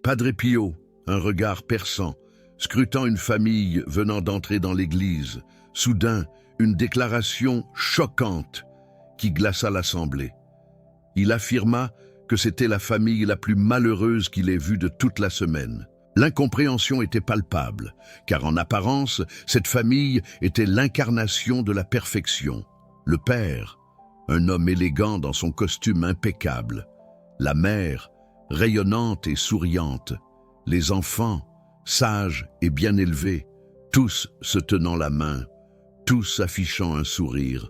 Padre Pio, un regard perçant, scrutant une famille venant d'entrer dans l'église. Soudain, une déclaration choquante qui glaça l'assemblée. Il affirma que c'était la famille la plus malheureuse qu'il ait vue de toute la semaine. L'incompréhension était palpable, car en apparence, cette famille était l'incarnation de la perfection. Le père, un homme élégant dans son costume impeccable. La mère, rayonnante et souriante. Les enfants, sages et bien élevés, tous se tenant la main, tous affichant un sourire.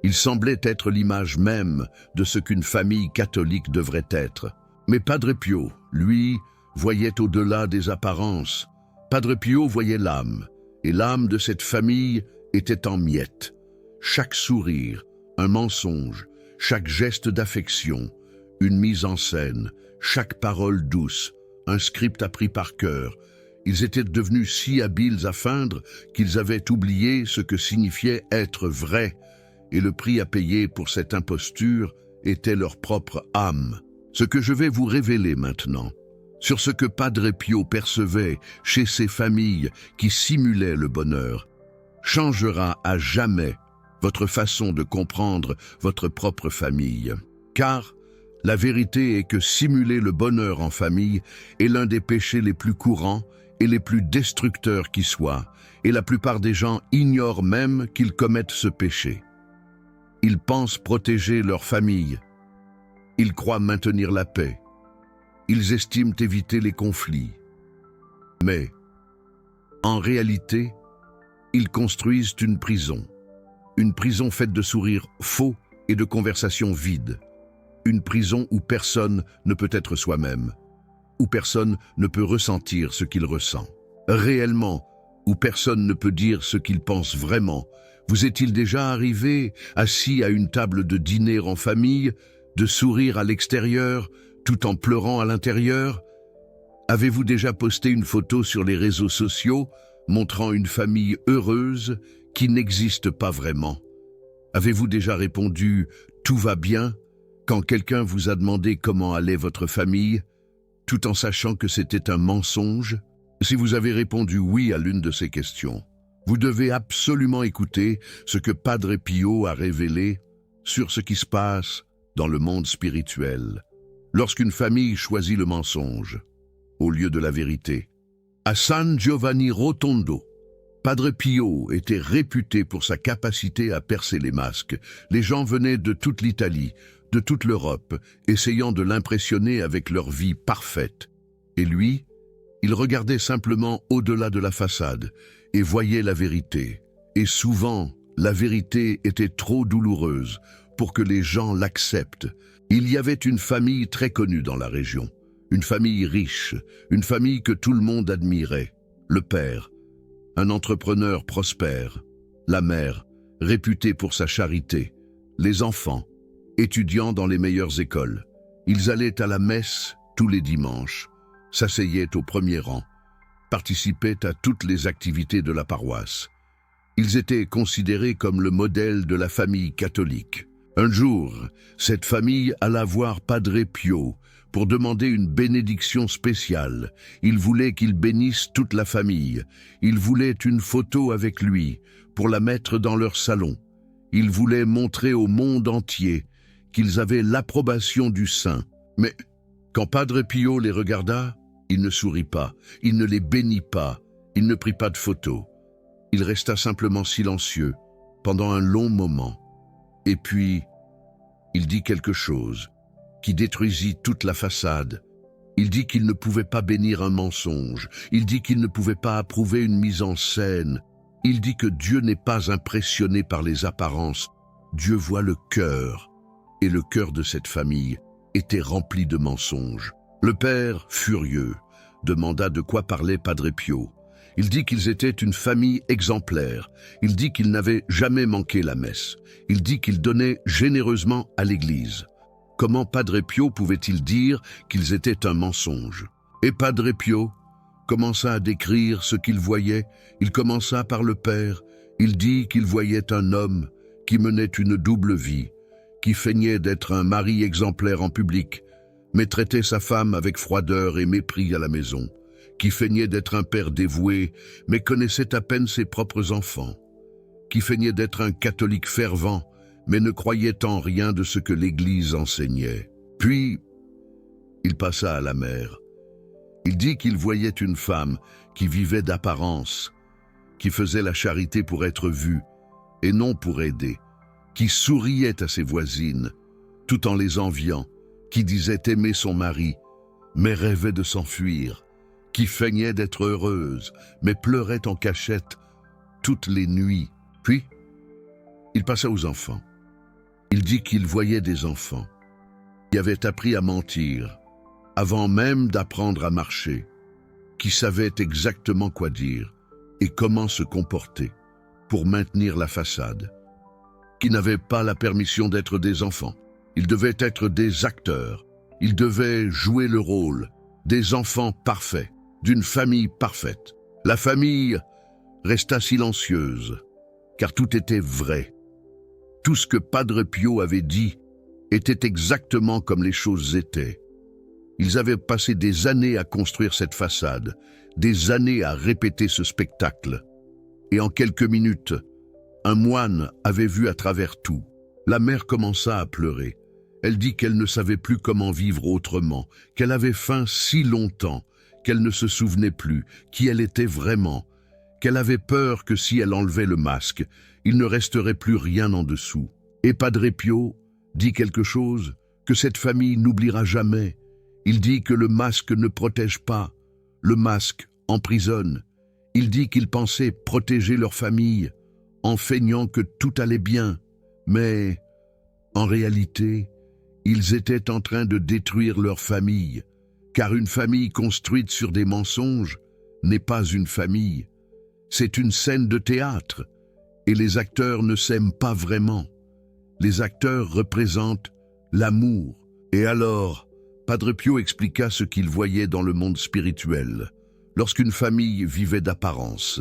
Il semblait être l'image même de ce qu'une famille catholique devrait être. Mais Padre Pio, lui, voyait au-delà des apparences. Padre Pio voyait l'âme, et l'âme de cette famille était en miettes. Chaque sourire, un mensonge, chaque geste d'affection, une mise en scène, chaque parole douce, un script appris par cœur. Ils étaient devenus si habiles à feindre qu'ils avaient oublié ce que signifiait être vrai, et le prix à payer pour cette imposture était leur propre âme. Ce que je vais vous révéler maintenant, sur ce que Padre Pio percevait chez ces familles qui simulaient le bonheur, changera à jamais votre façon de comprendre votre propre famille. Car la vérité est que simuler le bonheur en famille est l'un des péchés les plus courants et les plus destructeurs qui soient, et la plupart des gens ignorent même qu'ils commettent ce péché. Ils pensent protéger leur famille. Ils croient maintenir la paix. Ils estiment éviter les conflits. Mais, en réalité, ils construisent une prison faite de sourires faux et de conversations vides. Une prison où personne ne peut être soi-même, où personne ne peut ressentir ce qu'il ressent. Réellement, où personne ne peut dire ce qu'il pense vraiment. Vous est-il déjà arrivé, assis à une table de dîner en famille, de sourire à l'extérieur, tout en pleurant à l'intérieur? Avez-vous déjà posté une photo sur les réseaux sociaux, montrant une famille heureuse qui n'existe pas vraiment? Avez-vous déjà répondu « tout va bien » quand quelqu'un vous a demandé comment allait votre famille, tout en sachant que c'était un mensonge? Si vous avez répondu oui à l'une de ces questions, vous devez absolument écouter ce que Padre Pio a révélé sur ce qui se passe dans le monde spirituel, lorsqu'une famille choisit le mensonge au lieu de la vérité. À San Giovanni Rotondo, Padre Pio était réputé pour sa capacité à percer les masques. Les gens venaient de toute l'Italie, de toute l'Europe, essayant de l'impressionner avec leur vie parfaite. Et lui, il regardait simplement au-delà de la façade et voyait la vérité. Et souvent, la vérité était trop douloureuse pour que les gens l'acceptent. Il y avait une famille très connue dans la région, une famille riche, une famille que tout le monde admirait. Le père, un entrepreneur prospère, la mère, réputée pour sa charité, les enfants, étudiants dans les meilleures écoles. Ils allaient à la messe tous les dimanches, s'asseyaient au premier rang, participaient à toutes les activités de la paroisse. Ils étaient considérés comme le modèle de la famille catholique. Un jour, cette famille alla voir Padre Pio pour demander une bénédiction spéciale. Il voulait qu'il bénisse toute la famille. Il voulait une photo avec lui pour la mettre dans leur salon. Il voulait montrer au monde entier qu'ils avaient l'approbation du saint. Mais quand Padre Pio les regarda, il ne sourit pas, il ne les bénit pas, il ne prit pas de photo. Il resta simplement silencieux pendant un long moment. Et puis, il dit quelque chose qui détruisit toute la façade. Il dit qu'il ne pouvait pas bénir un mensonge. Il dit qu'il ne pouvait pas approuver une mise en scène. Il dit que Dieu n'est pas impressionné par les apparences. Dieu voit le cœur. Et le cœur de cette famille était rempli de mensonges. Le père, furieux, demanda de quoi parlait Padre Pio. Il dit qu'ils étaient une famille exemplaire. Il dit qu'ils n'avaient jamais manqué la messe. Il dit qu'ils donnaient généreusement à l'église. Comment Padre Pio pouvait-il dire qu'ils étaient un mensonge? Et Padre Pio commença à décrire ce qu'il voyait. Il commença par le père. Il dit qu'il voyait un homme qui menait une double vie, qui feignait d'être un mari exemplaire en public, mais traitait sa femme avec froideur et mépris à la maison, qui feignait d'être un père dévoué, mais connaissait à peine ses propres enfants, qui feignait d'être un catholique fervent, mais ne croyait en rien de ce que l'Église enseignait. Puis, il passa à la mer. Il dit qu'il voyait une femme qui vivait d'apparence, qui faisait la charité pour être vue et non pour aider, qui souriait à ses voisines, tout en les enviant, qui disait aimer son mari, mais rêvait de s'enfuir, qui feignait d'être heureuse, mais pleurait en cachette toutes les nuits. Puis, il passa aux enfants. Il dit qu'il voyait des enfants qui avaient appris à mentir, avant même d'apprendre à marcher, qui savaient exactement quoi dire et comment se comporter pour maintenir la façade, qui n'avaient pas la permission d'être des enfants. Ils devaient être des acteurs, ils devaient jouer le rôle des enfants parfaits, d'une famille parfaite. La famille resta silencieuse, car tout était vrai. Tout ce que Padre Pio avait dit était exactement comme les choses étaient. Ils avaient passé des années à construire cette façade, des années à répéter ce spectacle. Et en quelques minutes, un moine avait vu à travers tout. La mère commença à pleurer. Elle dit qu'elle ne savait plus comment vivre autrement, qu'elle avait faim si longtemps, qu'elle ne se souvenait plus qui elle était vraiment, qu'elle avait peur que si elle enlevait le masque, il ne resterait plus rien en dessous. Et Padre Pio dit quelque chose que cette famille n'oubliera jamais. Il dit que le masque ne protège pas, le masque emprisonne. Il dit qu'ils pensaient protéger leur famille en feignant que tout allait bien. Mais, en réalité, ils étaient en train de détruire leur famille, car une famille construite sur des mensonges n'est pas une famille. C'est une scène de théâtre, et les acteurs ne s'aiment pas vraiment. Les acteurs représentent l'amour. Et alors, Padre Pio expliqua ce qu'il voyait dans le monde spirituel, lorsqu'une famille vivait d'apparence.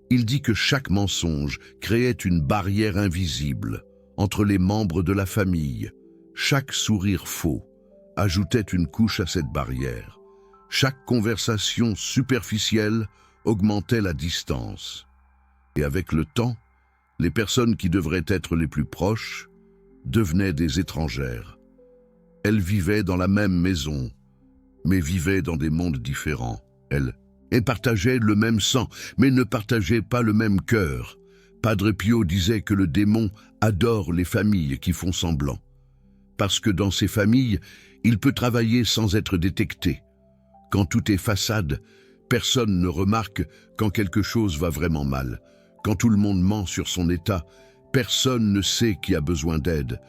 Il dit que chaque mensonge créait une barrière invisible entre les membres de la famille. Chaque sourire faux ajoutait une couche à cette barrière. Chaque conversation superficielle augmentait la distance. Et avec le temps, les personnes qui devraient être les plus proches devenaient des étrangères. Elles vivaient dans la même maison, mais vivaient dans des mondes différents. Elles partageaient le même sang, mais ne partageaient pas le même cœur. Padre Pio disait que le démon adore les familles qui font semblant, parce que dans ces familles, il peut travailler sans être détecté. Quand tout est façade, personne ne remarque quand quelque chose va vraiment mal. Quand tout le monde ment sur son état, personne ne sait qui a besoin d'aide.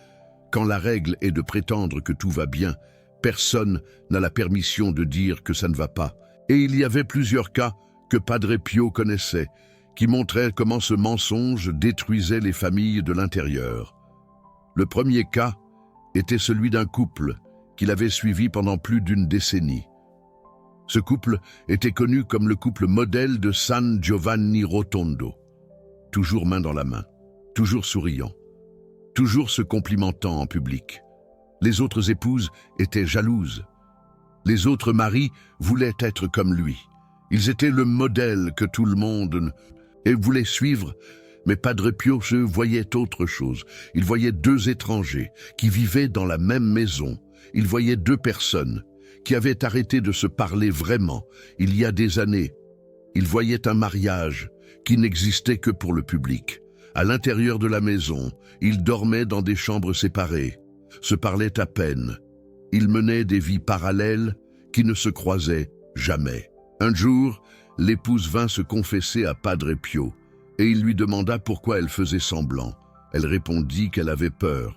Quand la règle est de prétendre que tout va bien, personne n'a la permission de dire que ça ne va pas. Et il y avait plusieurs cas que Padre Pio connaissait, qui montraient comment ce mensonge détruisait les familles de l'intérieur. Le premier cas était celui d'un couple qu'il avait suivi pendant plus d'une décennie. Ce couple était connu comme le couple modèle de San Giovanni Rotondo. Toujours main dans la main, toujours souriant, toujours se complimentant en public. Les autres épouses étaient jalouses. Les autres maris voulaient être comme lui. Ils étaient le modèle que tout le monde voulait suivre, mais Padre Pio voyait autre chose. Il voyait deux étrangers qui vivaient dans la même maison. Il voyait deux personnes qui avaient arrêté de se parler vraiment il y a des années. Il voyait un mariage qui n'existait que pour le public. À l'intérieur de la maison, ils dormaient dans des chambres séparées, se parlaient à peine. Ils menaient des vies parallèles qui ne se croisaient jamais. Un jour, l'épouse vint se confesser à Padre Pio et il lui demanda pourquoi elle faisait semblant. Elle répondit qu'elle avait peur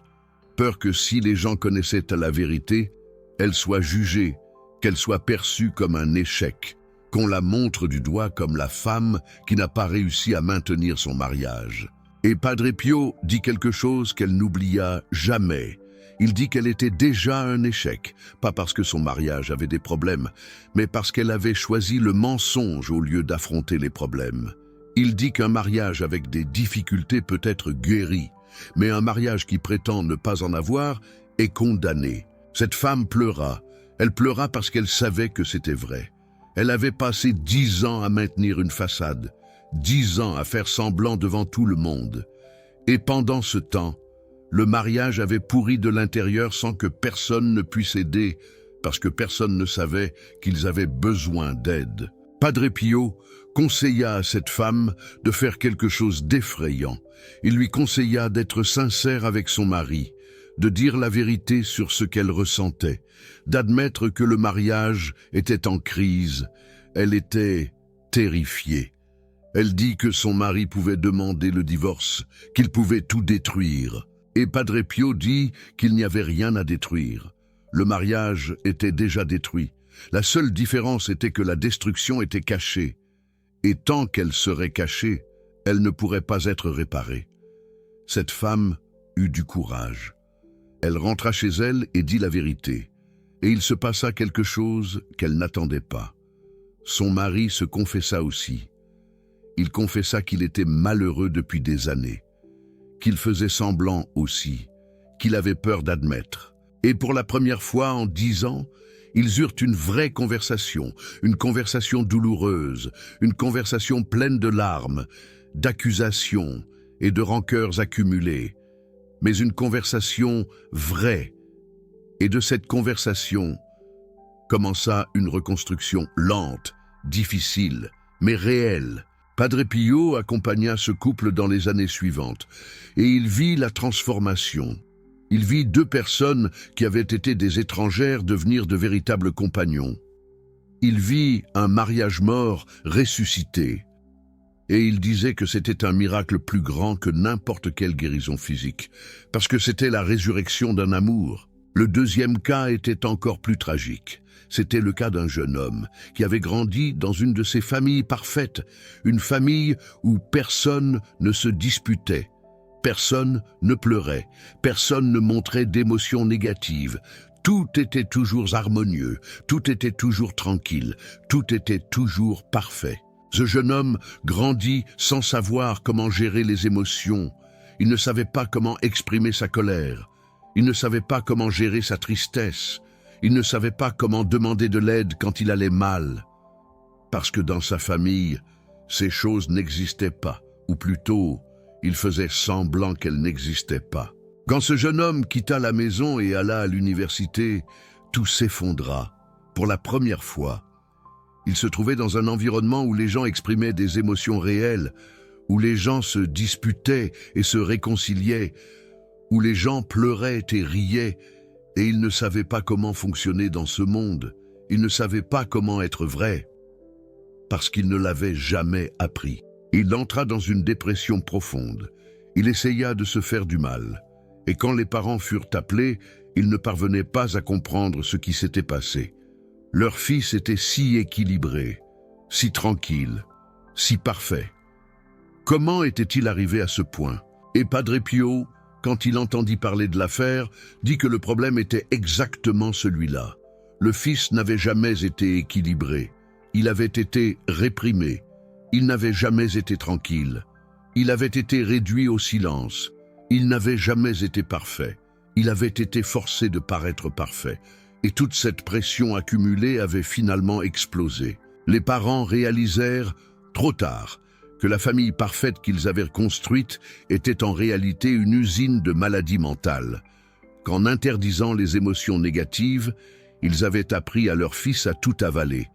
que si les gens connaissaient la vérité, elle soit jugée, qu'elle soit perçue comme un échec, qu'on la montre du doigt comme la femme qui n'a pas réussi à maintenir son mariage. Et Padre Pio dit quelque chose qu'elle n'oublia jamais. Il dit qu'elle était déjà un échec, pas parce que son mariage avait des problèmes, mais parce qu'elle avait choisi le mensonge au lieu d'affronter les problèmes. Il dit qu'un mariage avec des difficultés peut être guéri, mais un mariage qui prétend ne pas en avoir est condamné. Cette femme pleura, Elle pleura parce qu'elle savait que c'était vrai. Elle avait passé 10 ans à maintenir une façade, 10 ans à faire semblant devant tout le monde. Et pendant ce temps, le mariage avait pourri de l'intérieur sans que personne ne puisse aider, parce que personne ne savait qu'ils avaient besoin d'aide. Padre Pio conseilla à cette femme de faire quelque chose d'effrayant. Il lui conseilla d'être sincère avec son mari, de dire la vérité sur ce qu'elle ressentait, d'admettre que le mariage était en crise. Elle était terrifiée. Elle dit que son mari pouvait demander le divorce, qu'il pouvait tout détruire. Et Padre Pio dit qu'il n'y avait rien à détruire. Le mariage était déjà détruit. La seule différence était que la destruction était cachée. Et tant qu'elle serait cachée, elle ne pourrait pas être réparée. Cette femme eut du courage. Elle rentra chez elle et dit la vérité. Et il se passa quelque chose qu'elle n'attendait pas. Son mari se confessa aussi. Il confessa qu'il était malheureux depuis des années, qu'il faisait semblant aussi, qu'il avait peur d'admettre. Et pour la première fois en 10 ans, ils eurent une vraie conversation, une conversation douloureuse, une conversation pleine de larmes, d'accusations et de rancœurs accumulées, mais une conversation vraie. Et de cette conversation commença une reconstruction lente, difficile, mais réelle. Padre Pio accompagna ce couple dans les années suivantes, et il vit la transformation. Il vit 2 personnes qui avaient été des étrangères devenir de véritables compagnons. Il vit un mariage mort ressuscité. Et il disait que c'était un miracle plus grand que n'importe quelle guérison physique, parce que c'était la résurrection d'un amour. Le deuxième cas était encore plus tragique. C'était le cas d'un jeune homme qui avait grandi dans une de ces familles parfaites, une famille où personne ne se disputait, personne ne pleurait, personne ne montrait d'émotions négatives. Tout était toujours harmonieux, tout était toujours tranquille, tout était toujours parfait. Ce jeune homme grandit sans savoir comment gérer les émotions. Il ne savait pas comment exprimer sa colère. Il ne savait pas comment gérer sa tristesse. Il ne savait pas comment demander de l'aide quand il allait mal. Parce que dans sa famille, ces choses n'existaient pas, ou plutôt, il faisait semblant qu'elles n'existaient pas. Quand ce jeune homme quitta la maison et alla à l'université, tout s'effondra. Pour la première fois, il se trouvait dans un environnement où les gens exprimaient des émotions réelles, où les gens se disputaient et se réconciliaient, où les gens pleuraient et riaient, et il ne savait pas comment fonctionner dans ce monde. Il ne savait pas comment être vrai, parce qu'il ne l'avait jamais appris. Il entra dans une dépression profonde. Il essaya de se faire du mal. Et quand les parents furent appelés, ils ne parvenaient pas à comprendre ce qui s'était passé. Leur fils était si équilibré, si tranquille, si parfait. Comment était-il arrivé à ce point? Et Padre Pio, quand il entendit parler de l'affaire, dit que le problème était exactement celui-là. Le fils n'avait jamais été équilibré. Il avait été réprimé. Il n'avait jamais été tranquille. Il avait été réduit au silence. Il n'avait jamais été parfait. Il avait été forcé de paraître parfait. Et toute cette pression accumulée avait finalement explosé. Les parents réalisèrent, trop tard, que la famille parfaite qu'ils avaient construite était en réalité une usine de maladies mentales, qu'en interdisant les émotions négatives, ils avaient appris à leur fils à tout avaler.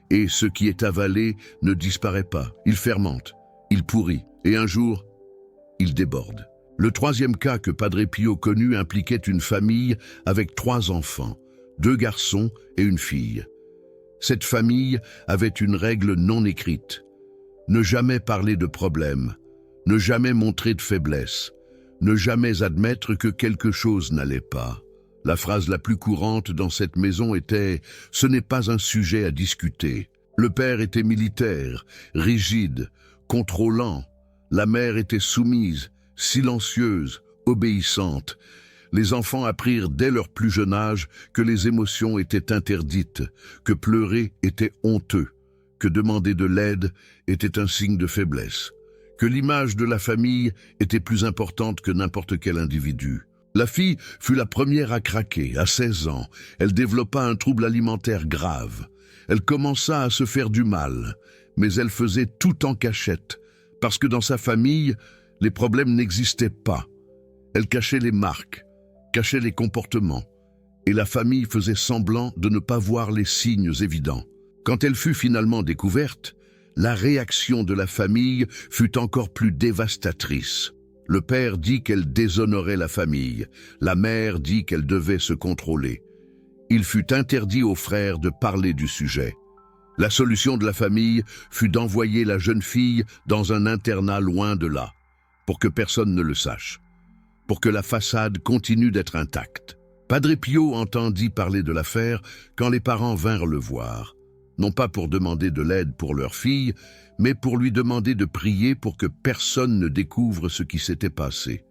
Et ce qui est avalé ne disparaît pas, il fermente, il pourrit, et un jour, il déborde. Le troisième cas que Padre Pio connut impliquait une famille avec 3 enfants, 2 garçons et une fille. Cette famille avait une règle non écrite. Ne jamais parler de problèmes, ne jamais montrer de faiblesse, ne jamais admettre que quelque chose n'allait pas. La phrase la plus courante dans cette maison était « ce n'est pas un sujet à discuter ». Le père était militaire, rigide, contrôlant. La mère était soumise, silencieuse, obéissante. Les enfants apprirent dès leur plus jeune âge que les émotions étaient interdites, que pleurer était honteux, que demander de l'aide était un signe de faiblesse, que l'image de la famille était plus importante que n'importe quel individu. La fille fut la première à craquer. À 16 ans, elle développa un trouble alimentaire grave. Elle commença à se faire du mal, mais elle faisait tout en cachette, parce que dans sa famille, les problèmes n'existaient pas. Elle cachait les marques, cachait les comportements, et la famille faisait semblant de ne pas voir les signes évidents. Quand elle fut finalement découverte, la réaction de la famille fut encore plus dévastatrice. Le père dit qu'elle déshonorait la famille, la mère dit qu'elle devait se contrôler. Il fut interdit aux frères de parler du sujet. La solution de la famille fut d'envoyer la jeune fille dans un internat loin de là, pour que personne ne le sache, pour que la façade continue d'être intacte. Padre Pio entendit parler de l'affaire quand les parents vinrent le voir, non pas pour demander de l'aide pour leur fille, mais pour lui demander de prier pour que personne ne découvre ce qui s'était passé.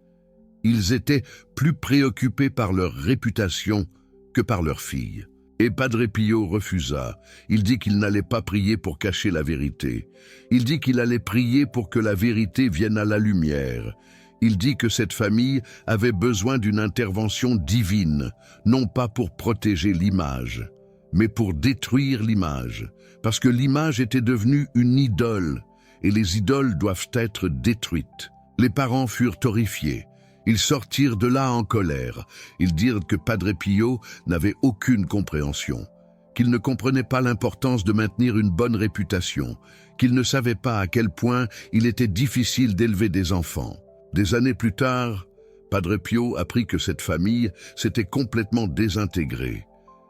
Ils étaient plus préoccupés par leur réputation que par leur fille. Et Padre Pio refusa. Il dit qu'il n'allait pas prier pour cacher la vérité. Il dit qu'il allait prier pour que la vérité vienne à la lumière. Il dit que cette famille avait besoin d'une intervention divine, non pas pour protéger l'image, mais pour détruire l'image, parce que l'image était devenue une idole, et les idoles doivent être détruites. Les parents furent horrifiés. Ils sortirent de là en colère. Ils dirent que Padre Pio n'avait aucune compréhension, qu'il ne comprenait pas l'importance de maintenir une bonne réputation, qu'il ne savait pas à quel point il était difficile d'élever des enfants. Des années plus tard, Padre Pio apprit que cette famille s'était complètement désintégrée.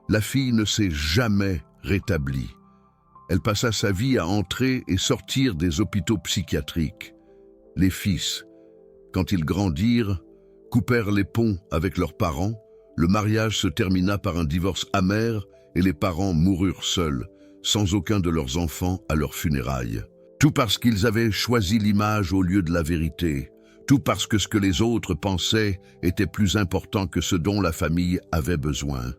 La fille ne s'est jamais rétablie. Elle passa sa vie à entrer et sortir des hôpitaux psychiatriques. Les fils, quand ils grandirent, coupèrent les ponts avec leurs parents, le mariage se termina par un divorce amer et les parents moururent seuls, sans aucun de leurs enfants à leurs funérailles. Tout parce qu'ils avaient choisi l'image au lieu de la vérité, tout parce que ce que les autres pensaient était plus important que ce dont la famille avait besoin,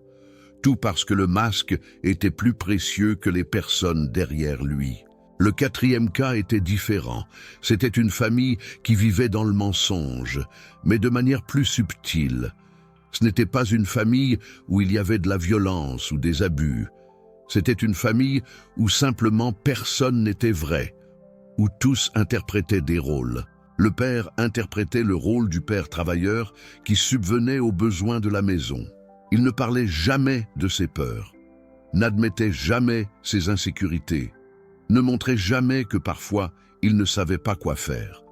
tout parce que le masque était plus précieux que les personnes derrière lui. Le quatrième cas était différent. C'était une famille qui vivait dans le mensonge, mais de manière plus subtile. Ce n'était pas une famille où il y avait de la violence ou des abus. C'était une famille où simplement personne n'était vrai, où tous interprétaient des rôles. Le père interprétait le rôle du père travailleur qui subvenait aux besoins de la maison. Il ne parlait jamais de ses peurs, n'admettait jamais ses insécurités, ne montrait jamais que parfois il ne savait pas quoi faire.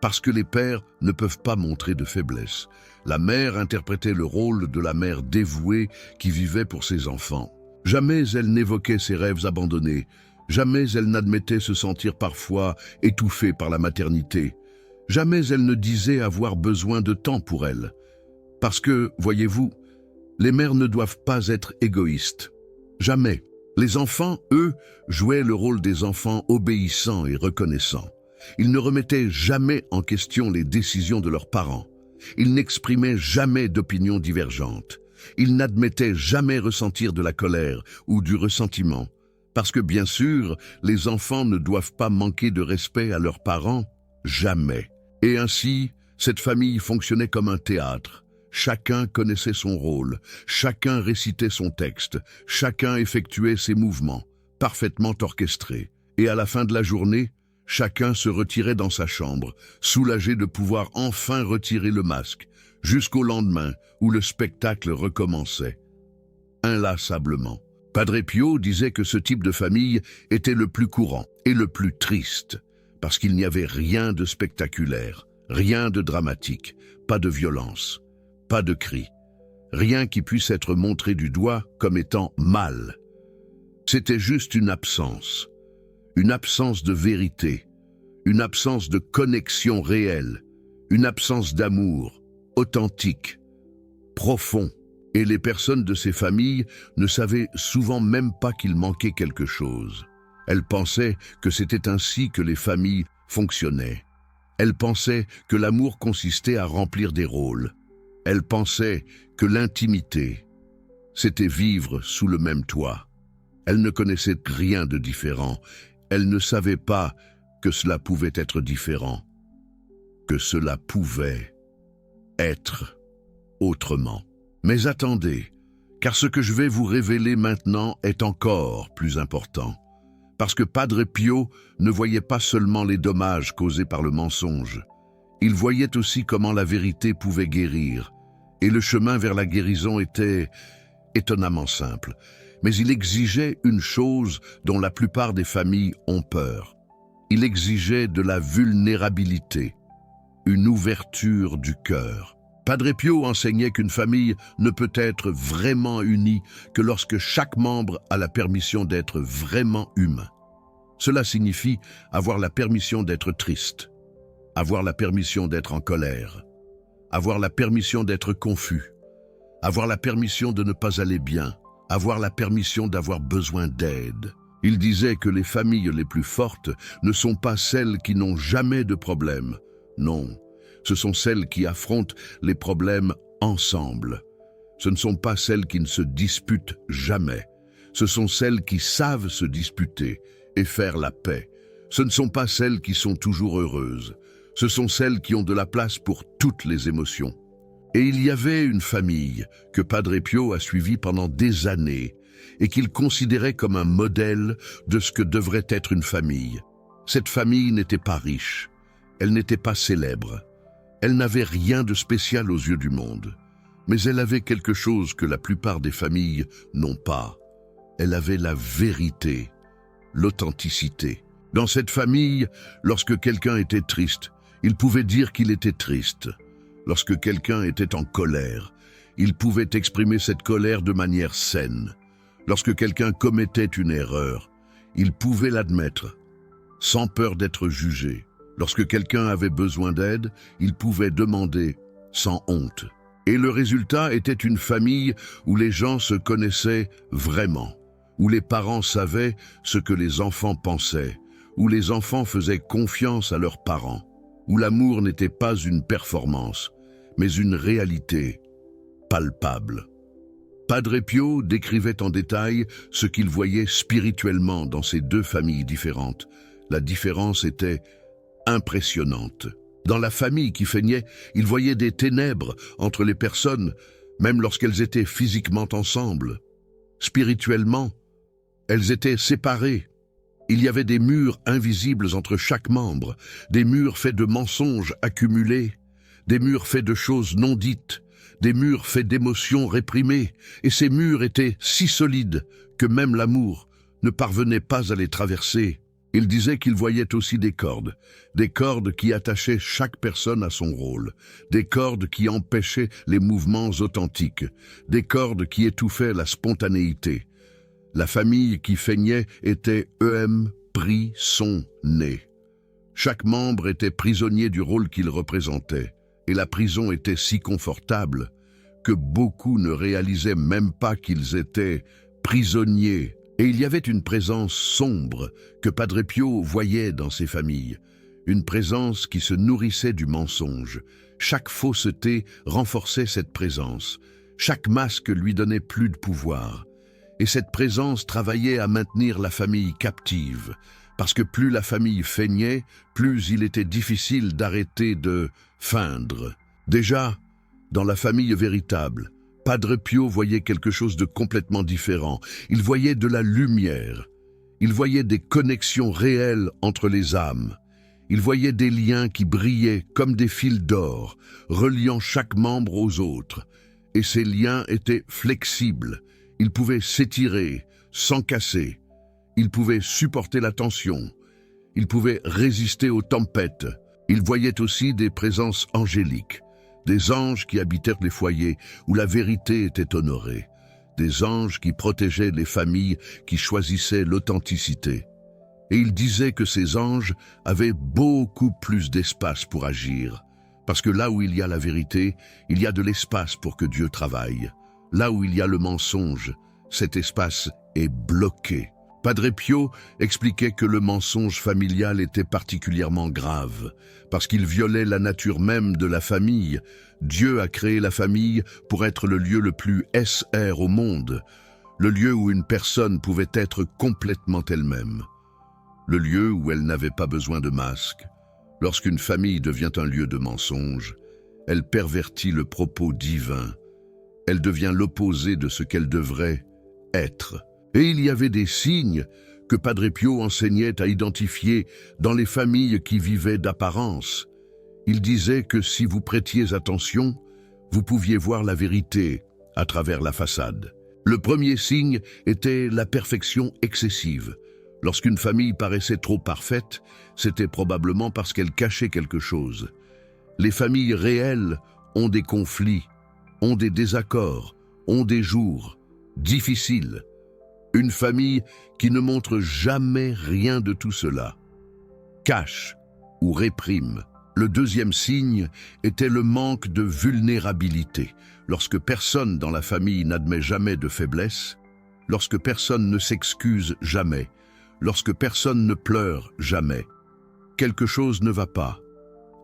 Parce que les pères ne peuvent pas montrer de faiblesse. La mère interprétait le rôle de la mère dévouée qui vivait pour ses enfants. Jamais elle n'évoquait ses rêves abandonnés. Jamais elle n'admettait se sentir parfois étouffée par la maternité. Jamais elle ne disait avoir besoin de temps pour elle. Parce que, voyez-vous, les mères ne doivent pas être égoïstes. Jamais. Les enfants, eux, jouaient le rôle des enfants obéissants et reconnaissants. Ils ne remettaient jamais en question les décisions de leurs parents. Ils n'exprimaient jamais d'opinions divergentes. Ils n'admettaient jamais ressentir de la colère ou du ressentiment. Parce que, bien sûr, les enfants ne doivent pas manquer de respect à leurs parents, jamais. Et ainsi, cette famille fonctionnait comme un théâtre. Chacun connaissait son rôle, chacun récitait son texte, chacun effectuait ses mouvements, parfaitement orchestrés. Et à la fin de la journée, chacun se retirait dans sa chambre, soulagé de pouvoir enfin retirer le masque, jusqu'au lendemain où le spectacle recommençait. Inlassablement. Padre Pio disait que ce type de famille était le plus courant et le plus triste, parce qu'il n'y avait rien de spectaculaire, rien de dramatique, pas de violence. Pas de cris, rien qui puisse être montré du doigt comme étant mal. C'était juste une absence de vérité, une absence de connexion réelle, une absence d'amour, authentique, profond. Et les personnes de ces familles ne savaient souvent même pas qu'il manquait quelque chose. Elles pensaient que c'était ainsi que les familles fonctionnaient. Elles pensaient que l'amour consistait à remplir des rôles. Elle pensait que l'intimité, c'était vivre sous le même toit. Elle ne connaissait rien de différent. Elle ne savait pas que cela pouvait être différent, que cela pouvait être autrement. Mais attendez, car ce que je vais vous révéler maintenant est encore plus important. Parce que Padre Pio ne voyait pas seulement les dommages causés par le mensonge, il voyait aussi comment la vérité pouvait guérir, et le chemin vers la guérison était étonnamment simple. Mais il exigeait une chose dont la plupart des familles ont peur. Il exigeait de la vulnérabilité, une ouverture du cœur. Padre Pio enseignait qu'une famille ne peut être vraiment unie que lorsque chaque membre a la permission d'être vraiment humain. Cela signifie avoir la permission d'être triste, avoir la permission d'être en colère, avoir la permission d'être confus, avoir la permission de ne pas aller bien, avoir la permission d'avoir besoin d'aide. Il disait que les familles les plus fortes ne sont pas celles qui n'ont jamais de problème. Non, ce sont celles qui affrontent les problèmes ensemble. Ce ne sont pas celles qui ne se disputent jamais. Ce sont celles qui savent se disputer et faire la paix. Ce ne sont pas celles qui sont toujours heureuses. Ce sont celles qui ont de la place pour toutes les émotions. Et il y avait une famille que Padre Pio a suivie pendant des années et qu'il considérait comme un modèle de ce que devrait être une famille. Cette famille n'était pas riche, elle n'était pas célèbre, elle n'avait rien de spécial aux yeux du monde, mais elle avait quelque chose que la plupart des familles n'ont pas. Elle avait la vérité, l'authenticité. Dans cette famille, lorsque quelqu'un était triste, il pouvait dire qu'il était triste. Lorsque quelqu'un était en colère, il pouvait exprimer cette colère de manière saine. Lorsque quelqu'un commettait une erreur, il pouvait l'admettre, sans peur d'être jugé. Lorsque quelqu'un avait besoin d'aide, il pouvait demander, sans honte. Et le résultat était une famille où les gens se connaissaient vraiment, où les parents savaient ce que les enfants pensaient, où les enfants faisaient confiance à leurs parents, où l'amour n'était pas une performance, mais une réalité palpable. Padre Pio décrivait en détail ce qu'il voyait spirituellement dans ces deux familles différentes. La différence était impressionnante. Dans la famille qui feignait, il voyait des ténèbres entre les personnes, même lorsqu'elles étaient physiquement ensemble. Spirituellement, elles étaient séparées. Il y avait des murs invisibles entre chaque membre, des murs faits de mensonges accumulés, des murs faits de choses non dites, des murs faits d'émotions réprimées, et ces murs étaient si solides que même l'amour ne parvenait pas à les traverser. Il disait qu'il voyait aussi des cordes qui attachaient chaque personne à son rôle, des cordes qui empêchaient les mouvements authentiques, des cordes qui étouffaient la spontanéité. La famille qui feignait était pris son nez. Chaque membre était prisonnier du rôle qu'il représentait, et la prison était si confortable que beaucoup ne réalisaient même pas qu'ils étaient prisonniers. Et il y avait une présence sombre que Padre Pio voyait dans ces familles, une présence qui se nourrissait du mensonge. Chaque fausseté renforçait cette présence, chaque masque lui donnait plus de pouvoir. Et cette présence travaillait à maintenir la famille captive, parce que plus la famille feignait, plus il était difficile d'arrêter de feindre. Déjà, dans la famille véritable, Padre Pio voyait quelque chose de complètement différent. Il voyait de la lumière. Il voyait des connexions réelles entre les âmes. Il voyait des liens qui brillaient comme des fils d'or, reliant chaque membre aux autres. Et ces liens étaient flexibles. Ils pouvaient s'étirer sans casser. Ils pouvaient supporter la tension. Ils pouvaient résister aux tempêtes. Il voyait aussi des présences angéliques, des anges qui habitèrent les foyers où la vérité était honorée, des anges qui protégeaient les familles qui choisissaient l'authenticité. Et il disait que ces anges avaient beaucoup plus d'espace pour agir, parce que là où il y a la vérité, il y a de l'espace pour que Dieu travaille. Là où il y a le mensonge, cet espace est bloqué. Padre Pio expliquait que le mensonge familial était particulièrement grave, parce qu'il violait la nature même de la famille. Dieu a créé la famille pour être le lieu le plus SR au monde, le lieu où une personne pouvait être complètement elle-même, le lieu où elle n'avait pas besoin de masque. Lorsqu'une famille devient un lieu de mensonge, Elle pervertit le propos divin. Elle devient l'opposé de ce qu'elle devrait être. Et il y avait des signes que Padre Pio enseignait à identifier dans les familles qui vivaient d'apparence. Il disait que si vous prêtiez attention, vous pouviez voir la vérité à travers la façade. Le premier signe était la perfection excessive. Lorsqu'une famille paraissait trop parfaite, c'était probablement parce qu'elle cachait quelque chose. Les familles réelles ont des conflits, ont des désaccords, ont des jours difficiles. Une famille qui ne montre jamais rien de tout cela cache ou réprime. Le deuxième signe était le manque de vulnérabilité. Lorsque personne dans la famille n'admet jamais de faiblesse, lorsque personne ne s'excuse jamais, lorsque personne ne pleure jamais, quelque chose ne va pas.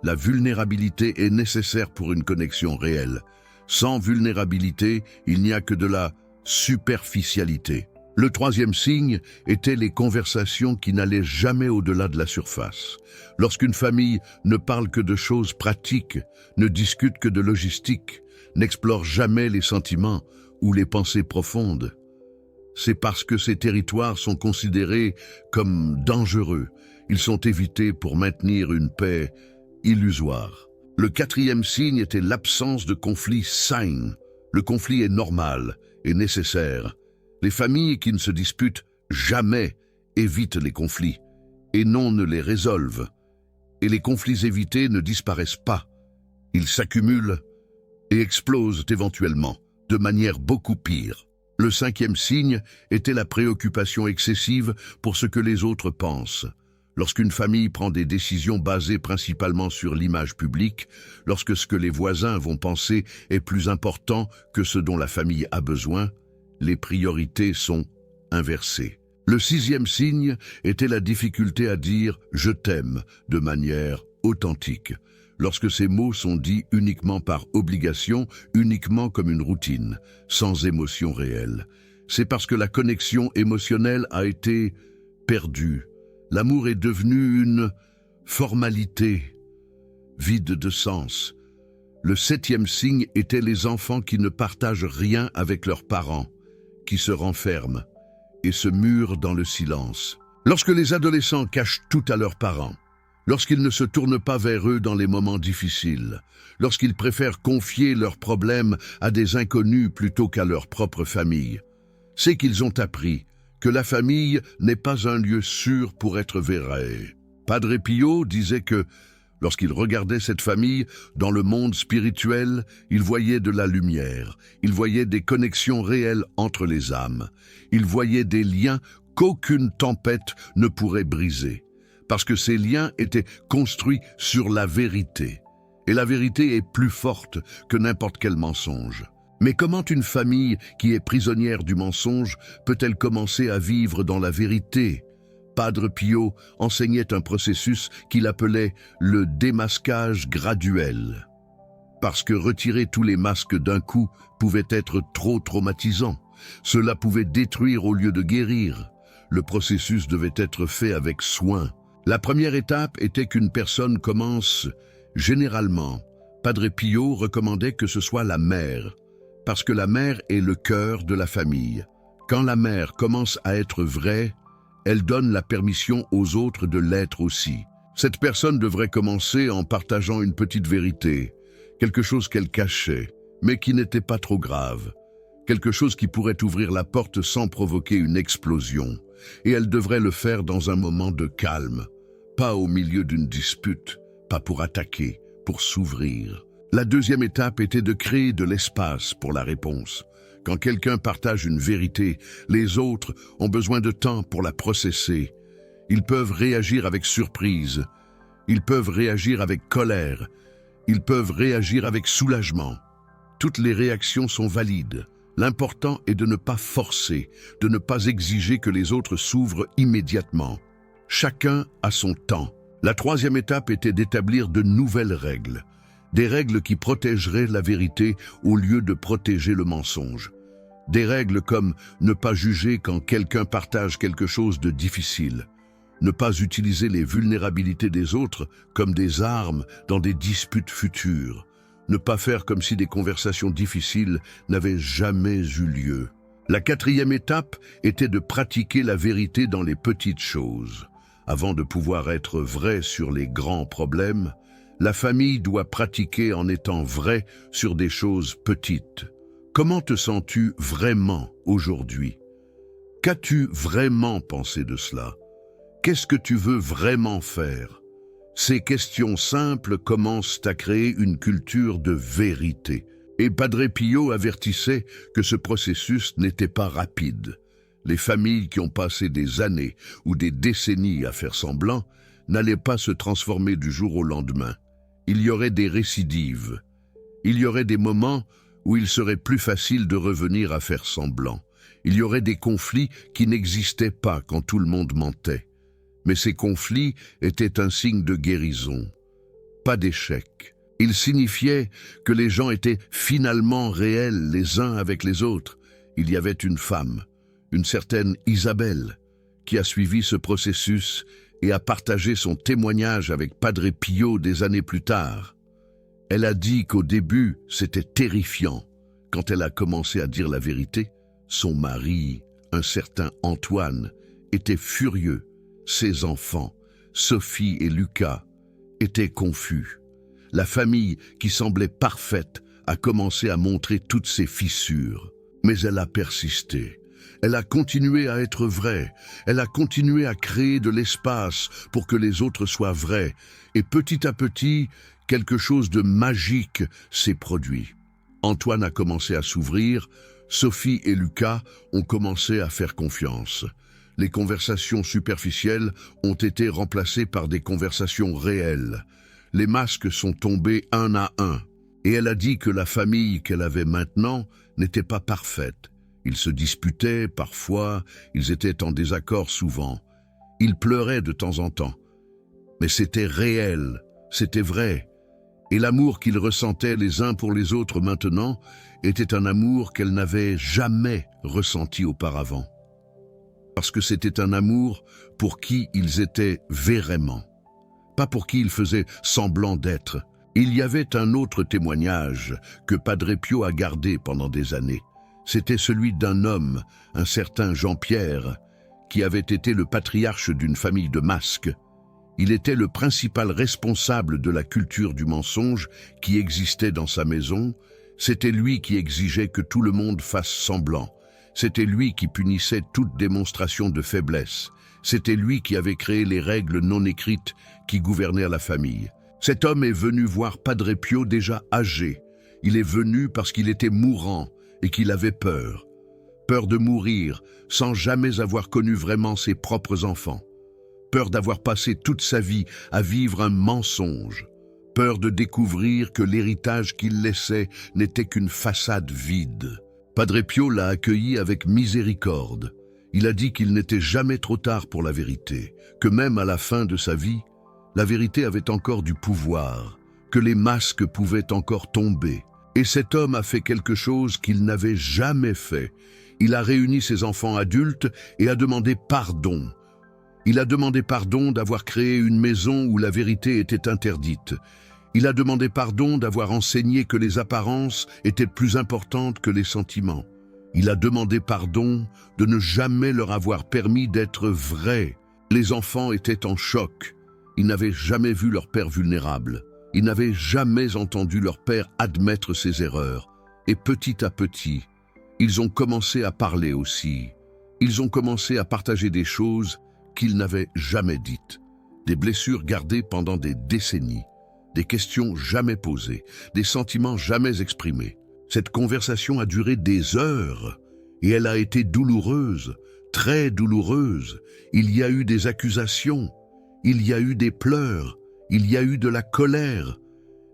La vulnérabilité est nécessaire pour une connexion réelle. Sans vulnérabilité, il n'y a que de la superficialité. Le troisième signe était les conversations qui n'allaient jamais au-delà de la surface. Lorsqu'une famille ne parle que de choses pratiques, ne discute que de logistique, n'explore jamais les sentiments ou les pensées profondes, c'est parce que ces territoires sont considérés comme dangereux. Ils sont évités pour maintenir une paix illusoire. Le quatrième signe était l'absence de conflit sain. Le conflit est normal et nécessaire. Les familles qui ne se disputent jamais évitent les conflits, et non ne les résolvent. Et les conflits évités ne disparaissent pas. Ils s'accumulent et explosent éventuellement, de manière beaucoup pire. Le cinquième signe était la préoccupation excessive pour ce que les autres pensent. Lorsqu'une famille prend des décisions basées principalement sur l'image publique, lorsque ce que les voisins vont penser est plus important que ce dont la famille a besoin, les priorités sont inversées. Le sixième signe était la difficulté à dire « je t'aime » de manière authentique. Lorsque ces mots sont dits uniquement par obligation, uniquement comme une routine, sans émotion réelle. C'est parce que la connexion émotionnelle a été perdue. L'amour est devenu une formalité, vide de sens. Le septième signe était les enfants qui ne partagent rien avec leurs parents, qui se renferment et se murent dans le silence. Lorsque les adolescents cachent tout à leurs parents, lorsqu'ils ne se tournent pas vers eux dans les moments difficiles, lorsqu'ils préfèrent confier leurs problèmes à des inconnus plutôt qu'à leur propre famille, c'est qu'ils ont appris que la famille n'est pas un lieu sûr pour être vrai. Padre Pio disait que, lorsqu'il regardait cette famille, dans le monde spirituel, il voyait de la lumière, il voyait des connexions réelles entre les âmes, il voyait des liens qu'aucune tempête ne pourrait briser, parce que ces liens étaient construits sur la vérité. Et la vérité est plus forte que n'importe quel mensonge. Mais comment une famille qui est prisonnière du mensonge peut-elle commencer à vivre dans la vérité ? Padre Pio enseignait un processus qu'il appelait le démasquage graduel. Parce que retirer tous les masques d'un coup pouvait être trop traumatisant. Cela pouvait détruire au lieu de guérir. Le processus devait être fait avec soin. La première étape était qu'une personne commence, généralement, Padre Pio recommandait que ce soit la mère, parce que la mère est le cœur de la famille. Quand la mère commence à être vraie, elle donne la permission aux autres de l'être aussi. Cette personne devrait commencer en partageant une petite vérité, quelque chose qu'elle cachait, mais qui n'était pas trop grave, quelque chose qui pourrait ouvrir la porte sans provoquer une explosion, et elle devrait le faire dans un moment de calme, pas au milieu d'une dispute, pas pour attaquer, pour s'ouvrir. La deuxième étape était de créer de l'espace pour la réponse. Quand quelqu'un partage une vérité, les autres ont besoin de temps pour la processer. Ils peuvent réagir avec surprise, ils peuvent réagir avec colère, ils peuvent réagir avec soulagement. Toutes les réactions sont valides. L'important est de ne pas forcer, de ne pas exiger que les autres s'ouvrent immédiatement. Chacun a son temps. La troisième étape était d'établir de nouvelles règles. Des règles qui protégeraient la vérité au lieu de protéger le mensonge. Des règles comme ne pas juger quand quelqu'un partage quelque chose de difficile. Ne pas utiliser les vulnérabilités des autres comme des armes dans des disputes futures. Ne pas faire comme si des conversations difficiles n'avaient jamais eu lieu. La quatrième étape était de pratiquer la vérité dans les petites choses. Avant de pouvoir être vrai sur les grands problèmes, la famille doit pratiquer en étant vrai sur des choses petites. Comment te sens-tu vraiment aujourd'hui? Qu'as-tu vraiment pensé de cela? Qu'est-ce que tu veux vraiment faire? Ces questions simples commencent à créer une culture de vérité. Et Padre Pio avertissait que ce processus n'était pas rapide. Les familles qui ont passé des années ou des décennies à faire semblant n'allaient pas se transformer du jour au lendemain. Il y aurait des récidives. Il y aurait des moments où il serait plus facile de revenir à faire semblant. Il y aurait des conflits qui n'existaient pas quand tout le monde mentait. Mais ces conflits étaient un signe de guérison, pas d'échec. Ils signifiaient que les gens étaient finalement réels les uns avec les autres. Il y avait une femme, une certaine Isabelle, qui a suivi ce processus et a partagé son témoignage avec Padre Pio des années plus tard. Elle a dit qu'au début, c'était terrifiant. Quand elle a commencé à dire la vérité, son mari, un certain Antoine, était furieux. Ses enfants, Sophie et Lucas, étaient confus. La famille, qui semblait parfaite, a commencé à montrer toutes ses fissures. Mais elle a persisté. Elle a continué à être vraie. Elle a continué à créer de l'espace pour que les autres soient vrais. Et petit à petit, quelque chose de magique s'est produit. Antoine a commencé à s'ouvrir. Sophie et Lucas ont commencé à faire confiance. Les conversations superficielles ont été remplacées par des conversations réelles. Les masques sont tombés un à un. Et elle a dit que la famille qu'elle avait maintenant n'était pas parfaite. Ils se disputaient parfois, ils étaient en désaccord souvent. Ils pleuraient de temps en temps. Mais c'était réel, c'était vrai. Et l'amour qu'ils ressentaient les uns pour les autres maintenant était un amour qu'elle n'avait jamais ressenti auparavant. Parce que c'était un amour pour qui ils étaient vraiment, pas pour qui ils faisaient semblant d'être. Il y avait un autre témoignage que Padre Pio a gardé pendant des années. C'était celui d'un homme, un certain Jean-Pierre, qui avait été le patriarche d'une famille de masques. Il était le principal responsable de la culture du mensonge qui existait dans sa maison. C'était lui qui exigeait que tout le monde fasse semblant. C'était lui qui punissait toute démonstration de faiblesse. C'était lui qui avait créé les règles non écrites qui gouvernaient la famille. Cet homme est venu voir Padre Pio déjà âgé. Il est venu parce qu'il était mourant et qu'il avait peur. Peur de mourir sans jamais avoir connu vraiment ses propres enfants. Peur d'avoir passé toute sa vie à vivre un mensonge. Peur de découvrir que l'héritage qu'il laissait n'était qu'une façade vide. Padre Pio l'a accueilli avec miséricorde. Il a dit qu'il n'était jamais trop tard pour la vérité, que même à la fin de sa vie, la vérité avait encore du pouvoir, que les masques pouvaient encore tomber. Et cet homme a fait quelque chose qu'il n'avait jamais fait. Il a réuni ses enfants adultes et a demandé pardon. Il a demandé pardon d'avoir créé une maison où la vérité était interdite. Il a demandé pardon d'avoir enseigné que les apparences étaient plus importantes que les sentiments. Il a demandé pardon de ne jamais leur avoir permis d'être vrais. Les enfants étaient en choc. Ils n'avaient jamais vu leur père vulnérable. Ils n'avaient jamais entendu leur père admettre ses erreurs. Et petit à petit, ils ont commencé à parler aussi. Ils ont commencé à partager des choses qu'ils n'avaient jamais dites. Des blessures gardées pendant des décennies. Des questions jamais posées, des sentiments jamais exprimés. Cette conversation a duré des heures et elle a été douloureuse, très douloureuse. Il y a eu des accusations, il y a eu des pleurs, il y a eu de la colère.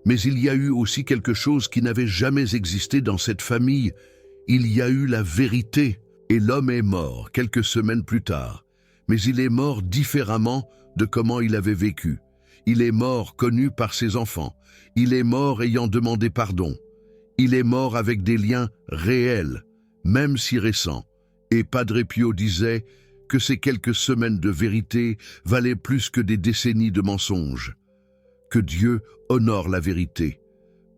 Mais il y a eu aussi quelque chose qui n'avait jamais existé dans cette famille. Il y a eu la vérité et l'homme est mort quelques semaines plus tard. Mais il est mort différemment de comment il avait vécu. Il est mort connu par ses enfants. Il est mort ayant demandé pardon. Il est mort avec des liens réels, même si récents. Et Padre Pio disait que ces quelques semaines de vérité valaient plus que des décennies de mensonges. Que Dieu honore la vérité.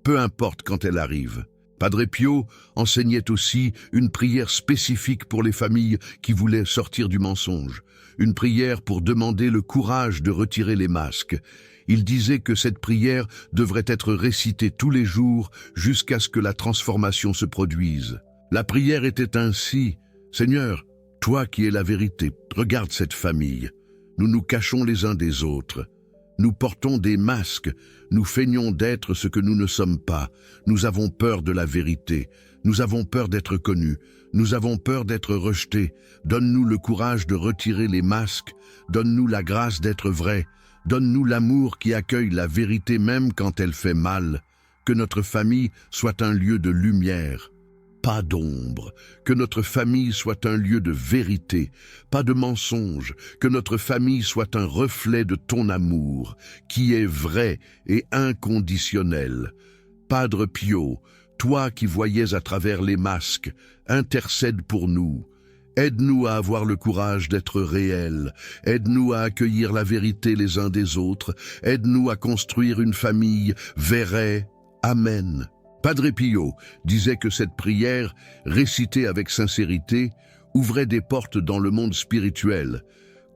peu importe quand elle arrive. Padre Pio enseignait aussi une prière spécifique pour les familles qui voulaient sortir du mensonge, une prière pour demander le courage de retirer les masques. Il disait que cette prière devrait être récitée tous les jours jusqu'à ce que la transformation se produise. La prière était ainsi: Seigneur, toi qui es la vérité, regarde cette famille. Nous nous cachons les uns des autres. Nous portons des masques, nous feignons d'être ce que nous ne sommes pas. Nous avons peur de la vérité, nous avons peur d'être connus, nous avons peur d'être rejetés. Donne-nous le courage de retirer les masques, donne-nous la grâce d'être vrais, donne-nous l'amour qui accueille la vérité même quand elle fait mal. Que notre famille soit un lieu de lumière, pas d'ombre, que notre famille soit un lieu de vérité, pas de mensonge, que notre famille soit un reflet de ton amour, qui est vrai et inconditionnel. Padre Pio, toi qui voyais à travers les masques, intercède pour nous. Aide-nous à avoir le courage d'être réels, aide-nous à accueillir la vérité les uns des autres, aide-nous à construire une famille vraie. Amen. Padre Pio disait que cette prière, récitée avec sincérité, ouvrait des portes dans le monde spirituel,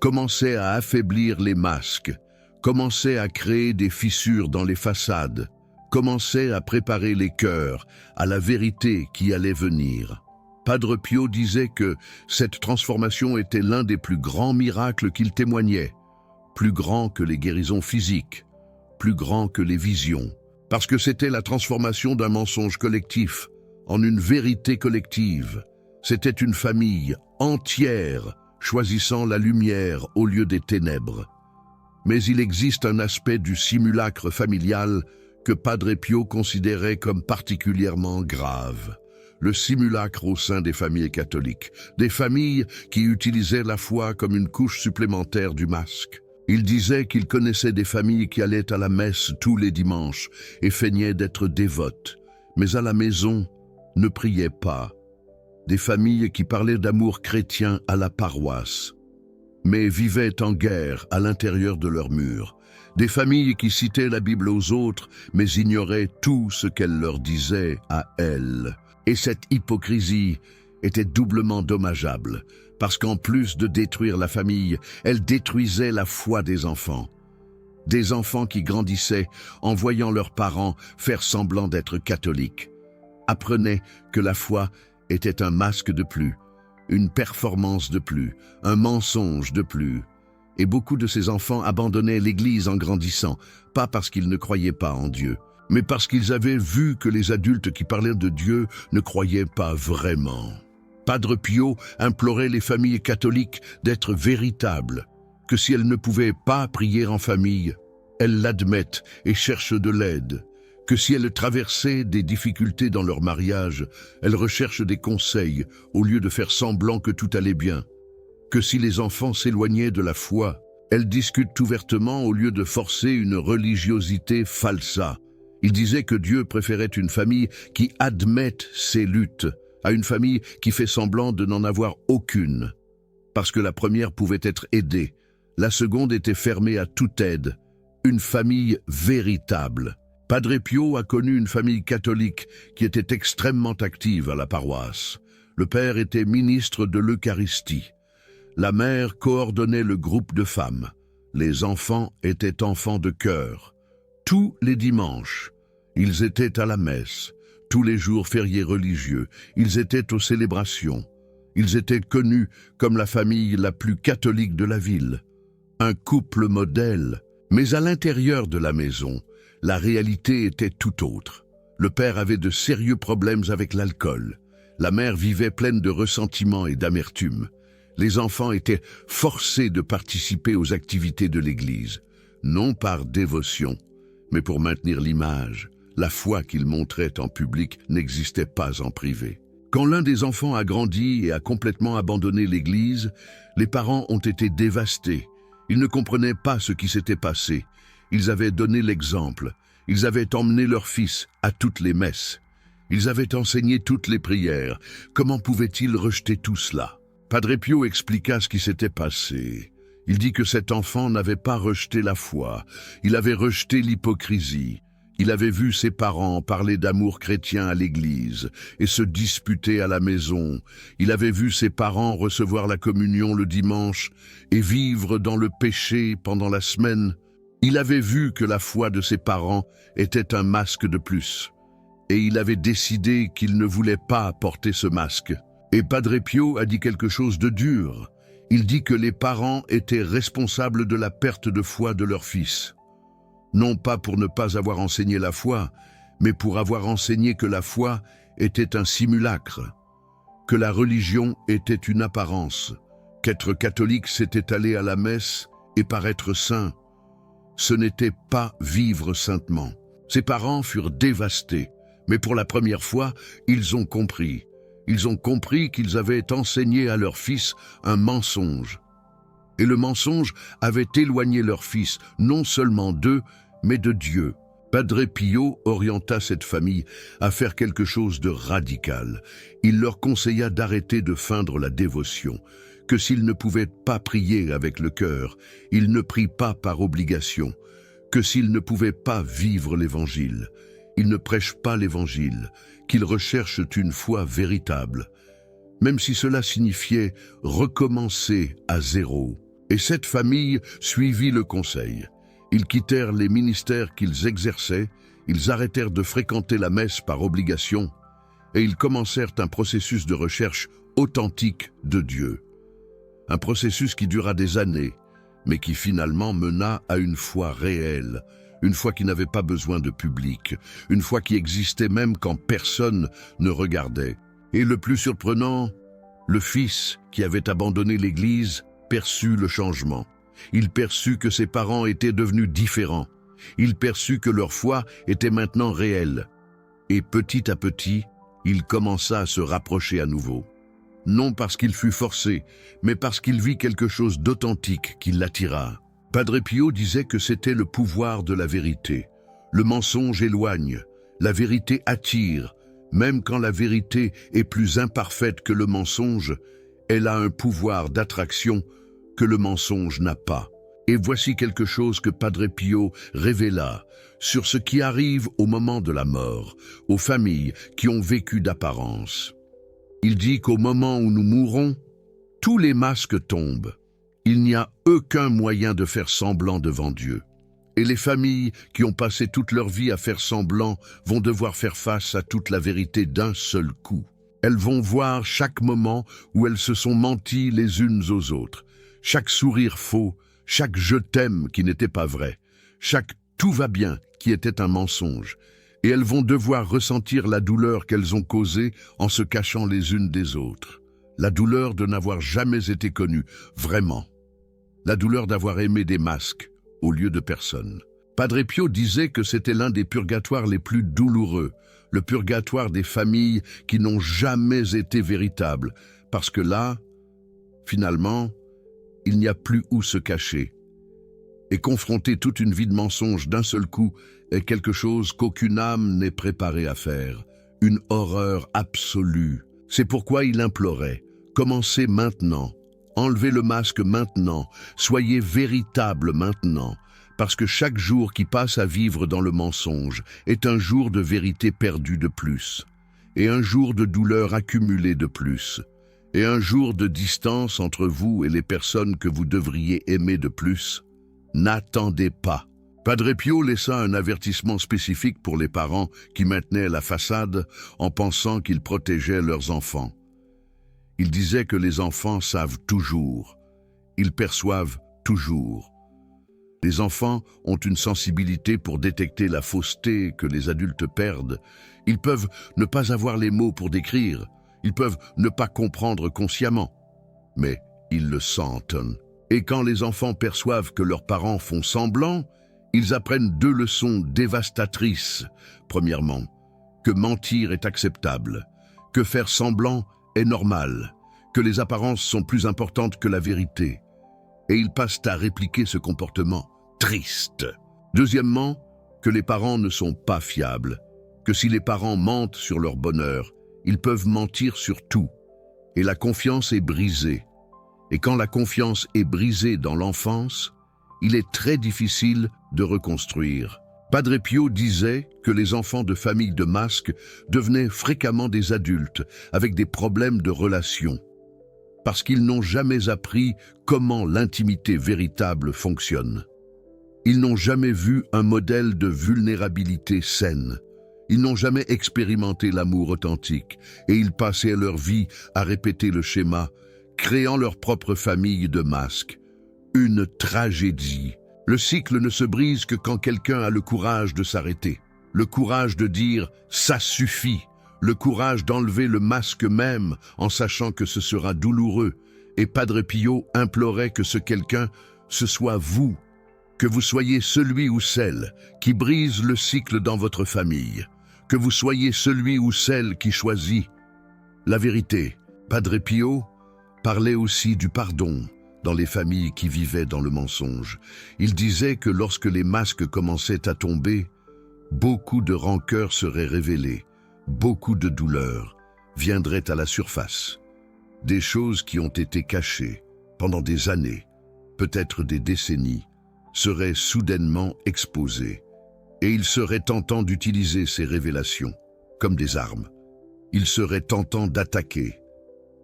commençait à affaiblir les masques, commençait à créer des fissures dans les façades, commençait à préparer les cœurs à la vérité qui allait venir. Padre Pio disait que cette transformation était l'un des plus grands miracles qu'il témoignait, plus grand que les guérisons physiques, plus grand que les visions. Parce que c'était la transformation d'un mensonge collectif en une vérité collective. C'était une famille entière choisissant la lumière au lieu des ténèbres. Mais il existe un aspect du simulacre familial que Padre Pio considérait comme particulièrement grave. Le simulacre au sein des familles catholiques, des familles qui utilisaient la foi comme une couche supplémentaire du masque. Il disait qu'il connaissait des familles qui allaient à la messe tous les dimanches et feignaient d'être dévotes, mais à la maison ne priaient pas. Des familles qui parlaient d'amour chrétien à la paroisse, mais vivaient en guerre à l'intérieur de leurs murs. Des familles qui citaient la Bible aux autres, mais ignoraient tout ce qu'elle leur disait à elles. Et cette hypocrisie était doublement dommageable, parce qu'en plus de détruire la famille, elle détruisait la foi des enfants. Des enfants qui grandissaient en voyant leurs parents faire semblant d'être catholiques, apprenaient que la foi était un masque de plus, une performance de plus, un mensonge de plus. Et beaucoup de ces enfants abandonnaient l'Église en grandissant, pas parce qu'ils ne croyaient pas en Dieu, mais parce qu'ils avaient vu que les adultes qui parlaient de Dieu ne croyaient pas vraiment. Padre Pio implorait les familles catholiques d'être véritables, que si elles ne pouvaient pas prier en famille, elles l'admettent et cherchent de l'aide, que si elles traversaient des difficultés dans leur mariage, elles recherchent des conseils au lieu de faire semblant que tout allait bien, que si les enfants s'éloignaient de la foi, elles discutent ouvertement au lieu de forcer une religiosité falsa. Il disait que Dieu préférait une famille qui admette ses luttes à une famille qui fait semblant de n'en avoir aucune, parce que la première pouvait être aidée, la seconde était fermée à toute aide, une famille véritable. Padre Pio a connu une famille catholique qui était extrêmement active à la paroisse. Le père était ministre de l'Eucharistie. La mère coordonnait le groupe de femmes. Les enfants étaient enfants de chœur. Tous les dimanches, ils étaient à la messe. Tous les jours fériés religieux, ils étaient aux célébrations. Ils étaient connus comme la famille la plus catholique de la ville. Un couple modèle. Mais à l'intérieur de la maison, la réalité était tout autre. Le père avait de sérieux problèmes avec l'alcool. La mère vivait pleine de ressentiment et d'amertume. Les enfants étaient forcés de participer aux activités de l'Église, non par dévotion, mais pour maintenir l'image. La foi qu'ils montraient en public n'existait pas en privé. Quand l'un des enfants a grandi et a complètement abandonné l'Église, les parents ont été dévastés. Ils ne comprenaient pas ce qui s'était passé. Ils avaient donné l'exemple. Ils avaient emmené leur fils à toutes les messes. Ils avaient enseigné toutes les prières. Comment pouvaient-ils rejeter tout cela? Padre Pio expliqua ce qui s'était passé. Il dit que cet enfant n'avait pas rejeté la foi. Il avait rejeté l'hypocrisie, Il avait vu ses parents parler d'amour chrétien à l'église et se disputer à la maison. Il avait vu ses parents recevoir la communion le dimanche et vivre dans le péché pendant la semaine. Il avait vu que la foi de ses parents était un masque de plus. Et il avait décidé qu'il ne voulait pas porter ce masque. Et Padre Pio a dit quelque chose de dur. Il dit que les parents étaient responsables de la perte de foi de leur fils. Non pas pour ne pas avoir enseigné la foi, mais pour avoir enseigné que la foi était un simulacre, que la religion était une apparence, qu'être catholique c'était aller à la messe et paraître saint. Ce n'était pas vivre saintement. Ses parents furent dévastés, mais pour la première fois, ils ont compris. Ils ont compris qu'ils avaient enseigné à leur fils un mensonge. Et le mensonge avait éloigné leur fils, non seulement d'eux, mais de Dieu. Padre Pio orienta cette famille à faire quelque chose de radical. Il leur conseilla d'arrêter de feindre la dévotion, que s'ils ne pouvaient pas prier avec le cœur, ils ne prient pas par obligation, que s'ils ne pouvaient pas vivre l'Évangile, ils ne prêchent pas l'Évangile, qu'ils recherchent une foi véritable, même si cela signifiait recommencer à zéro. Et cette famille suivit le conseil. Ils quittèrent les ministères qu'ils exerçaient, ils arrêtèrent de fréquenter la messe par obligation, et ils commencèrent un processus de recherche authentique de Dieu. Un processus qui dura des années, mais qui finalement mena à une foi réelle, une foi qui n'avait pas besoin de public, une foi qui existait même quand personne ne regardait. Et le plus surprenant, le fils qui avait abandonné l'Église perçut le changement. Il perçut que ses parents étaient devenus différents. Il perçut que leur foi était maintenant réelle. Et petit à petit, il commença à se rapprocher à nouveau. Non parce qu'il fut forcé, mais parce qu'il vit quelque chose d'authentique qui l'attira. Padre Pio disait que c'était le pouvoir de la vérité. Le mensonge éloigne, la vérité attire. Même quand la vérité est plus imparfaite que le mensonge, elle a un pouvoir d'attraction que le mensonge n'a pas. Et voici quelque chose que Padre Pio révéla sur ce qui arrive au moment de la mort, aux familles qui ont vécu d'apparence. Il dit qu'au moment où nous mourrons, tous les masques tombent. Il n'y a aucun moyen de faire semblant devant Dieu. Et les familles qui ont passé toute leur vie à faire semblant vont devoir faire face à toute la vérité d'un seul coup. Elles vont voir chaque moment où elles se sont menties les unes aux autres, chaque sourire faux, chaque « je t'aime » qui n'était pas vrai, chaque « tout va bien » qui était un mensonge. Et elles vont devoir ressentir la douleur qu'elles ont causée en se cachant les unes des autres. La douleur de n'avoir jamais été connues, vraiment. La douleur d'avoir aimé des masques au lieu de personnes. Padre Pio disait que c'était l'un des purgatoires les plus douloureux, le purgatoire des familles qui n'ont jamais été véritables, parce que là, finalement, il n'y a plus où se cacher. Et confronter toute une vie de mensonges d'un seul coup est quelque chose qu'aucune âme n'est préparée à faire, une horreur absolue. C'est pourquoi il implorait, commencez maintenant, enlevez le masque maintenant, soyez véritable maintenant, parce que chaque jour qui passe à vivre dans le mensonge est un jour de vérité perdue de plus, et un jour de douleur accumulée de plus, et un jour de distance entre vous et les personnes que vous devriez aimer de plus. N'attendez pas. Padre Pio laissa un avertissement spécifique pour les parents qui maintenaient la façade en pensant qu'ils protégeaient leurs enfants. Il disait que les enfants savent toujours, ils perçoivent toujours. Les enfants ont une sensibilité pour détecter la fausseté que les adultes perdent. Ils peuvent ne pas avoir les mots pour décrire, ils peuvent ne pas comprendre consciemment, mais ils le sentent. Et quand les enfants perçoivent que leurs parents font semblant, ils apprennent 2 leçons dévastatrices. Premièrement, que mentir est acceptable, que faire semblant est normal, que les apparences sont plus importantes que la vérité. Et ils passent à répliquer ce comportement triste. Deuxièmement, que les parents ne sont pas fiables, que si les parents mentent sur leur bonheur, ils peuvent mentir sur tout, et la confiance est brisée. Et quand la confiance est brisée dans l'enfance, il est très difficile de reconstruire. Padre Pio disait que les enfants de familles de masques devenaient fréquemment des adultes avec des problèmes de relations, parce qu'ils n'ont jamais appris comment l'intimité véritable fonctionne. Ils n'ont jamais vu un modèle de vulnérabilité saine. Ils n'ont jamais expérimenté l'amour authentique et ils passaient leur vie à répéter le schéma, créant leur propre famille de masques. Une tragédie. Le cycle ne se brise que quand quelqu'un a le courage de s'arrêter, le courage de dire « ça suffit », le courage d'enlever le masque même en sachant que ce sera douloureux. Et Padre Pio implorait que ce quelqu'un, ce soit vous, que vous soyez celui ou celle qui brise le cycle dans votre famille, que vous soyez celui ou celle qui choisit la vérité. Padre Pio parlait aussi du pardon dans les familles qui vivaient dans le mensonge. Il disait que lorsque les masques commençaient à tomber, beaucoup de rancœurs seraient révélées, beaucoup de douleurs viendraient à la surface. Des choses qui ont été cachées pendant des années, peut-être des décennies, seraient soudainement exposées. Et il serait tentant d'utiliser ces révélations comme des armes. Il serait tentant d'attaquer.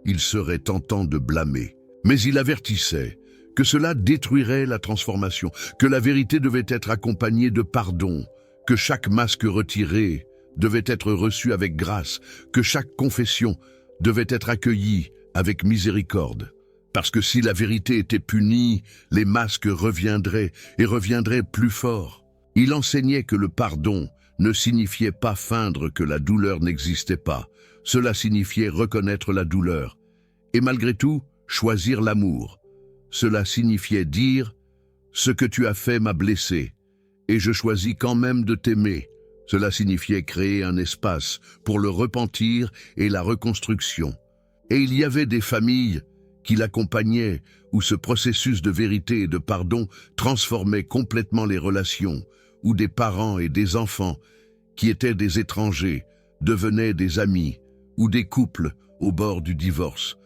Il serait tentant de blâmer. Mais il avertissait que cela détruirait la transformation, que la vérité devait être accompagnée de pardon, que chaque masque retiré devait être reçu avec grâce, que chaque confession devait être accueillie avec miséricorde. Parce que si la vérité était punie, les masques reviendraient et reviendraient plus fort. Il enseignait que le pardon ne signifiait pas feindre que la douleur n'existait pas. Cela signifiait reconnaître la douleur. Et malgré tout, choisir l'amour. Cela signifiait dire « ce que tu as fait m'a blessé, et je choisis quand même de t'aimer ». Cela signifiait créer un espace pour le repentir et la reconstruction. Et il y avait des familles qui l'accompagnaient, où ce processus de vérité et de pardon transformait complètement les relations, où des parents et des enfants qui étaient des étrangers devenaient des amis, ou des couples au bord du divorce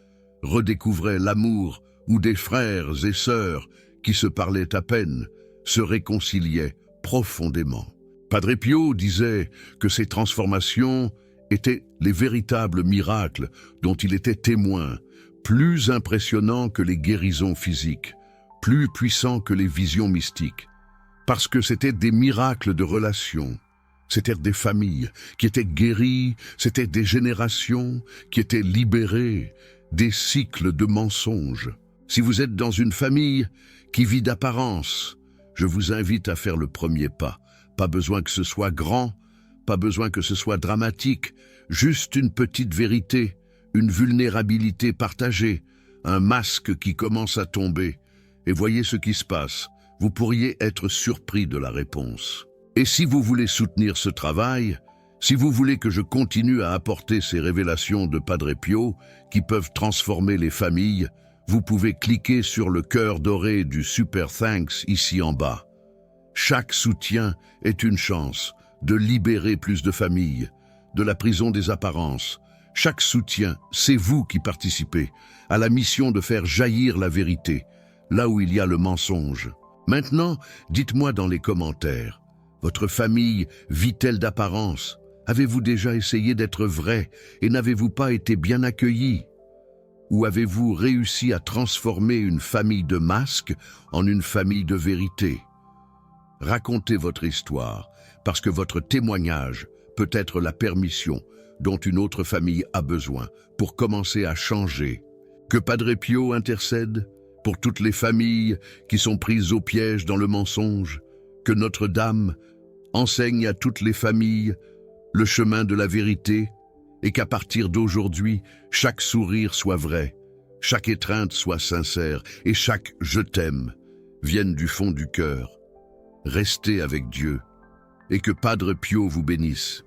redécouvraient l'amour, où des frères et sœurs qui se parlaient à peine se réconciliaient profondément. Padre Pio disait que ces transformations étaient les véritables miracles dont il était témoin, plus impressionnants que les guérisons physiques, plus puissants que les visions mystiques, parce que c'étaient des miracles de relations. C'étaient des familles qui étaient guéries, c'étaient des générations qui étaient libérées des cycles de mensonges. Si vous êtes dans une famille qui vit d'apparence, je vous invite à faire le premier pas. Pas besoin que ce soit grand, pas besoin que ce soit dramatique, juste une petite vérité, une vulnérabilité partagée, un masque qui commence à tomber. Et voyez ce qui se passe. Vous pourriez être surpris de la réponse. Et si vous voulez soutenir ce travail, si vous voulez que je continue à apporter ces révélations de Padre Pio qui peuvent transformer les familles, vous pouvez cliquer sur le cœur doré du Super Thanks ici en bas. Chaque soutien est une chance de libérer plus de familles, de la prison des apparences. Chaque soutien, c'est vous qui participez à la mission de faire jaillir la vérité, là où il y a le mensonge. Maintenant, dites-moi dans les commentaires, votre famille vit-elle d'apparence? Avez-vous déjà essayé d'être vrai et n'avez-vous pas été bien accueilli? Ou avez-vous réussi à transformer une famille de masques en une famille de vérité? Racontez votre histoire, parce que votre témoignage peut être la permission dont une autre famille a besoin pour commencer à changer. Que Padre Pio intercède pour toutes les familles qui sont prises au piège dans le mensonge. Que Notre-Dame enseigne à toutes les familles le chemin de la vérité et qu'à partir d'aujourd'hui, chaque sourire soit vrai, chaque étreinte soit sincère et chaque « je t'aime » vienne du fond du cœur. Restez avec Dieu et que Padre Pio vous bénisse.